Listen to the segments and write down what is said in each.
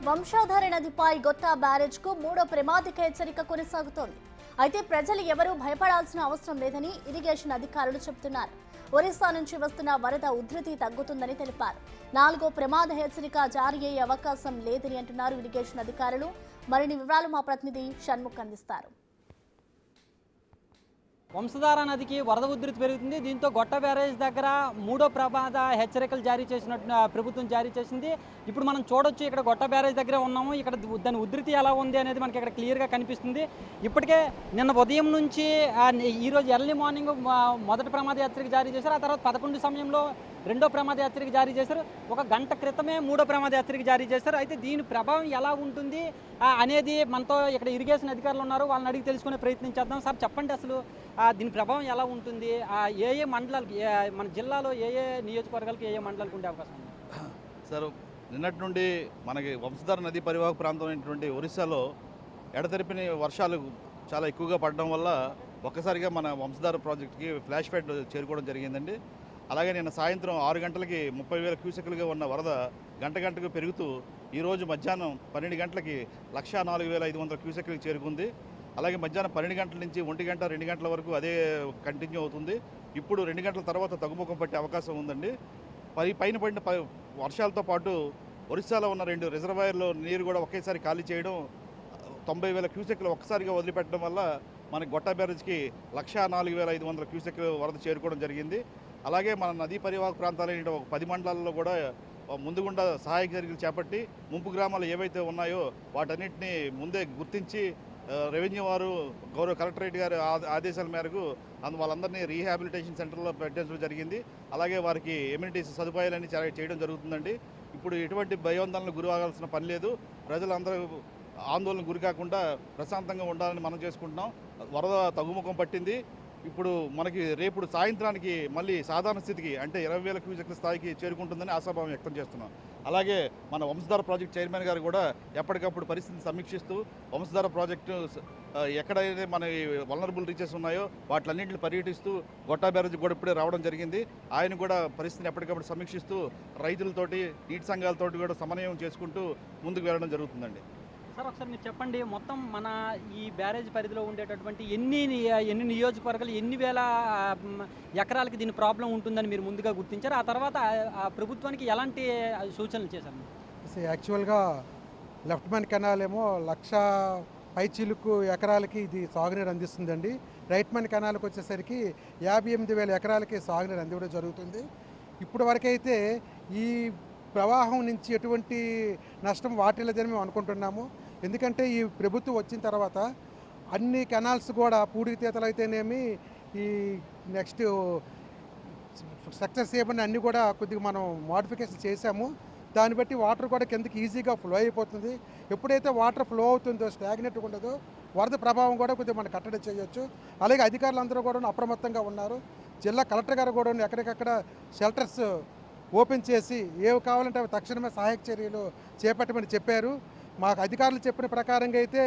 వంశాధార నదిపై గొత్తా బ్యారేజ్కు మూడో ప్రమాదిక హెచ్చరిక కొనసాగుతోంది. అయితే ప్రజలు ఎవరూ భయపడాల్సిన అవసరం లేదని ఇరిగేషన్ అధికారులు చెబుతున్నారు. ఒరిస్సా నుంచి వస్తున్న వరద ఉధృతి తగ్గుతుందని తెలిపారు. 4వ ప్రమాద హెచ్చరిక జారీ అయ్యే అవకాశం లేదని అంటున్నారు ఇరిగేషన్ అధికారులు. మరిన్ని వివరాలు మా ప్రతినిధి షణ్ముఖ్ అందిస్తారు. వంశధార నదికి వరద ఉధృతి పెరుగుతుంది. దీంతో గొట్ట బ్యారేజ్ దగ్గర మూడో ప్రమాద హెచ్చరికలు జారీ చేసినట్టు ప్రభుత్వం జారీ చేసింది. ఇప్పుడు మనం చూడొచ్చు, ఇక్కడ గొట్ట బ్యారేజ్ దగ్గర ఉన్నాము. ఇక్కడ దాని ఉధృతి ఎలా ఉంది అనేది మనకి ఇక్కడ క్లియర్గా కనిపిస్తుంది. ఇప్పటికే నిన్న ఉదయం నుంచి ఈరోజు ఎర్లీ మార్నింగ్ మొదటి ప్రమాద హెచ్చరిక జారీ చేశారు. ఆ తర్వాత 11 సమయంలో రెండో ప్రమాద హెచ్చరిక జారీ చేశారు. ఒక గంట క్రితమే మూడో ప్రమాద హెచ్చరిక జారీ చేశారు. అయితే దీని ప్రభావం ఎలా ఉంటుంది అనేది మనతో ఇక్కడ ఇరిగేషన్ అధికారులు ఉన్నారు, వాళ్ళని అడిగి తెలుసుకునే ప్రయత్నం చేద్దాం. సార్ చెప్పండి, అసలు దీని ప్రభావం ఎలా ఉంటుంది? ఏ ఏ మండలాలకి, మన జిల్లాలో ఏ ఏ నియోజకవర్గాలకు, ఏ ఏ మండలాలకు ఉండే అవకాశం ఉంది? సార్, నిన్నటి నుండి మనకి వంశధార నదీ పరివాహక ప్రాంతమైనటువంటి ఒరిస్సాలో ఎడతెరిపిన వర్షాలు చాలా ఎక్కువగా పడడం వల్ల ఒక్కసారిగా మన వంశధార ప్రాజెక్ట్కి ఫ్లాష్ ఫ్లడ్ చేరుకోవడం జరిగిందండి. అలాగే నిన్న సాయంత్రం 6 గంటలకి 30,000 క్యూసెక్లుగా ఉన్న వరద గంటకు పెరుగుతూ ఈరోజు మధ్యాహ్నం 12 గంటలకి 104,500 క్యూసెక్లకు చేరుకుంది. అలాగే మధ్యాహ్నం 12 గంటల నుంచి 1 గంట 2 గంటల వరకు అదే కంటిన్యూ అవుతుంది. ఇప్పుడు 2 గంటల తర్వాత తగ్గుముఖం పట్టే అవకాశం ఉందండి. పైన పడిన వర్షాలతో పాటు ఒరిస్సాలో ఉన్న 2 రిజర్వాయర్లో నీరు కూడా ఒకేసారి ఖాళీ చేయడం, 90,000 క్యూసెక్లు ఒక్కసారిగా వదిలిపెట్టడం వల్ల మనకి గొట్ట బ్యారేజ్కి 104,500 క్యూసెక్లు వరద చేరుకోవడం జరిగింది. అలాగే మన నదీ పరివాహక ప్రాంతాలైన ఒక 10 మండలాల్లో కూడా ముందుగుండా సహాయక చర్యలు చేపట్టి ముంపు గ్రామాలు ఏవైతే ఉన్నాయో వాటన్నిటిని ముందే గుర్తించి రెవెన్యూ వారు గౌరవ కలెక్టరేట్ గారి ఆదేశాల మేరకు వాళ్ళందరినీ రీహాబిలిటేషన్ సెంటర్లో పెట్టడం జరిగింది. అలాగే వారికి ఎమ్యూనిటీస్ సదుపాయాలన్నీ చేయడం జరుగుతుందండి. ఇప్పుడు ఎటువంటి భయోందనలకు గురి కావాల్సిన పని లేదు. ప్రజలందరూ ఆందోళన గురి కాకుండా ప్రశాంతంగా ఉండాలని మనం చేసుకుంటున్నాం. వరద తగ్గుముఖం పట్టింది. ఇప్పుడు మనకి రేపు సాయంత్రానికి మళ్ళీ సాధారణ స్థితికి, అంటే 20,000 క్యూసెక్ల స్థాయికి చేరుకుంటుందని ఆశాభావం వ్యక్తం చేస్తున్నాం. అలాగే మన వంశధార ప్రాజెక్ట్ చైర్మన్ గారు కూడా ఎప్పటికప్పుడు పరిస్థితిని సమీక్షిస్తూ వంశధార ప్రాజెక్టు ఎక్కడైతే మన వల్నరబుల్ రీచెస్ ఉన్నాయో వాటిలన్నింటిని పర్యటిస్తూ గొట్టా బ్యారేజ్ కూడా ఇప్పుడే రావడం జరిగింది. ఆయన కూడా పరిస్థితిని ఎప్పటికప్పుడు సమీక్షిస్తూ రైతులతోటి, నీటి సంఘాలతోటి కూడా సమన్వయం చేసుకుంటూ ముందుకు వెళ్ళడం జరుగుతుందండి. సార్, ఒకసారి మీరు చెప్పండి, మొత్తం మన ఈ బ్యారేజ్ పరిధిలో ఉండేటటువంటి ఎన్ని నియోజకవర్గాలు, ఎన్ని వేల ఎకరాలకి దీని ప్రాబ్లం ఉంటుందని మీరు ముందుగా గుర్తించారు? ఆ తర్వాత ఆ ప్రభుత్వానికి ఎలాంటి సూచనలు చేశారు? యాక్చువల్గా లెఫ్ట్ మ్యాన్ కెనాల్ ఏమో 1,00,000 పైచీలకు ఎకరాలకి ఇది సాగునీరు అందిస్తుందండి. రైట్ మ్యాన్ కెనాల్కి వచ్చేసరికి 58,000 ఎకరాలకి సాగునీరు అందివ్వడం జరుగుతుంది. ఇప్పుడు వరకైతే ఈ ప్రవాహం నుంచి ఎటువంటి నష్టం వాటిల్లదని మేము అనుకుంటున్నాము. ఎందుకంటే ఈ ప్రభుత్వం వచ్చిన తర్వాత అన్ని కెనాల్స్ కూడా పూడికతీతలు అయితేనేమి, ఈ నెక్స్ట్ స్ట్రక్చర్స్ ఏమన్నా అన్నీ కూడా కొద్దిగా మనం మోడిఫికేషన్ చేశాము. దాన్ని బట్టి వాటర్ కూడా కిందకి ఈజీగా ఫ్లో అయిపోతుంది. ఎప్పుడైతే వాటర్ ఫ్లో అవుతుందో, స్టాగ్నెట్గా ఉండదో, వరద ప్రభావం కూడా కొద్దిగా మనం కట్టడి చేయొచ్చు. అలాగే అధికారులందరూ కూడా అప్రమత్తంగా ఉన్నారు. జిల్లా కలెక్టర్ గారు కూడా ఎక్కడికక్కడ షెల్టర్స్ ఓపెన్ చేసి ఏవి కావాలంటే అవి తక్షణమే సహాయక చర్యలు చేపట్టమని చెప్పారు. మాకు అధికారులు చెప్పిన ప్రకారంగా అయితే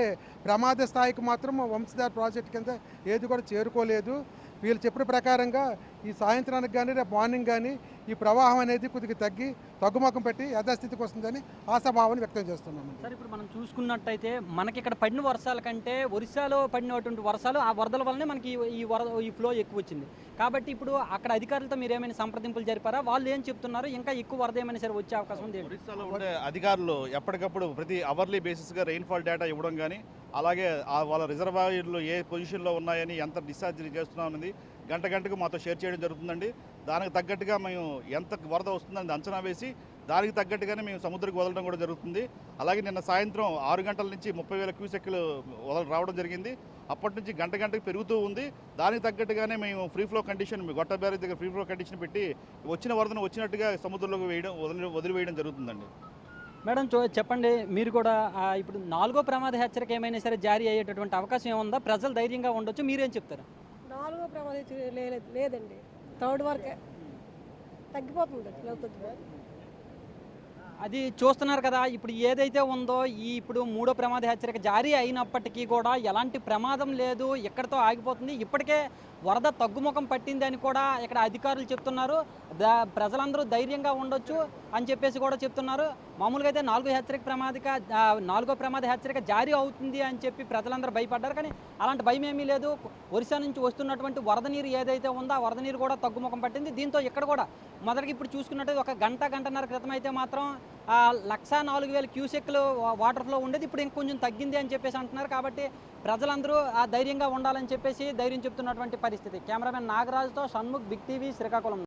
ప్రమాద స్థాయికి మాత్రం వంశధార ప్రాజెక్ట్ కింద ఏది కూడా చేరుకోలేదు. వీళ్ళు చెప్పిన ప్రకారంగా ఈ సాయంత్రానికి కానీ రేపు మార్నింగ్ కానీ ఈ ప్రవాహం అనేది కొద్దిగా తగ్గుముఖం పెట్టి యథాస్థితికి వస్తుందని ఆశాభావాన్ని వ్యక్తం చేస్తున్నాము. సార్, ఇప్పుడు మనం చూసుకున్నట్టయితే మనకి ఇక్కడ పడిన వర్షాల కంటే ఒరిస్సాలో పడినటువంటి వర్షాలు, ఆ వరదల వల్లనే మనకి ఈ ఫ్లో ఎక్కువ వచ్చింది. కాబట్టి ఇప్పుడు అక్కడ అధికారులతో మీరు ఏమైనా సంప్రదింపులు జరిపారా? వాళ్ళు ఏం చెప్తున్నారు? ఇంకా ఎక్కువ వరద ఏమైనా సరే వచ్చే అవకాశం ఉంది? ఒరిస్సాలో ఉండే అధికారులు ఎప్పటికప్పుడు ప్రతి అవర్లీ బేసిస్గా రెయిన్ఫాల్ డేటా ఇవ్వడం కానీ, అలాగే వాళ్ళ రిజర్వాయర్లు ఏ పొజిషన్లో ఉన్నాయని, ఎంత డిశ్చార్జ్ చేస్తున్నామని గంటకు మాతో షేర్ చేయడం జరుగుతుందండి. దానికి తగ్గట్టుగా మేము ఎంత వరద వస్తుందని అంచనా వేసి దానికి తగ్గట్టుగానే మేము సముద్రకు వదలడం కూడా జరుగుతుంది. అలాగే నిన్న సాయంత్రం 6 గంటల నుంచి 30,000 క్యూసెక్లు రావడం జరిగింది. అప్పటి నుంచి గంటకు పెరుగుతూ ఉంది. దానికి తగ్గట్టుగానే మేము ఫ్రీ ఫ్లో కండిషన్, గొట్ట బ్యారేజ్ దగ్గర ఫ్రీ ఫ్లో కండిషన్ పెట్టి వచ్చిన వరదను వచ్చినట్టుగా సముద్రంలోకి వదిలివేయడం జరుగుతుందండి. మేడం, చెప్పండి, మీరు కూడా ఇప్పుడు 4వ ప్రమాద హెచ్చరిక ఏమైనా సరే జారీ అయ్యేటటువంటి అవకాశం ఏముందా? ప్రజలు ధైర్యంగా ఉండొచ్చు, మీరేం చెప్తారు? 4వ ప్రమాద లేదండి, 3rd వరకే తగ్గిపోతుంది. అది చూస్తున్నారు కదా, ఇప్పుడు ఏదైతే ఉందో ఇప్పుడు 3వ ప్రమాద హెచ్చరిక జారీ అయినప్పటికీ కూడా ఎలాంటి ప్రమాదం లేదు, ఎక్కడితో ఆగిపోతుంది. ఇప్పటికే వరద తగ్గుముఖం పట్టిందని కూడా ఇక్కడ అధికారులు చెప్తున్నారు. ప్రజలందరూ ధైర్యంగా ఉండొచ్చు అని చెప్పేసి కూడా చెప్తున్నారు. మామూలుగా అయితే నాలుగో ప్రమాద హెచ్చరిక జారీ అవుతుంది అని చెప్పి ప్రజలందరూ భయపడ్డారు. కానీ అలాంటి భయం ఏమీ లేదు. ఒరిస్సా నుంచి వస్తున్నటువంటి వరద నీరు ఏదైతే ఉందో ఆ వరద నీరు కూడా తగ్గుముఖం పట్టింది. దీంతో ఇక్కడ కూడా మొదటికి ఇప్పుడు చూసుకున్నట్టు ఒక గంటన్నర క్రితం అయితే మాత్రం 1,04,000 క్యూసెక్లు వాటర్ ఫ్లో ఉండేది. ఇప్పుడు ఇంకొంచెం తగ్గింది అని చెప్పేసి అంటున్నారు. కాబట్టి ప్రజలందరూ ధైర్యంగా ఉండాలని చెప్పేసి ధైర్యం చెప్తున్నటువంటి పరిస్థితి. కెమెరామెన్ నాగరాజుతో షణ్ముఖ్, బిగ్ టీవీ, శ్రీకాకుళం.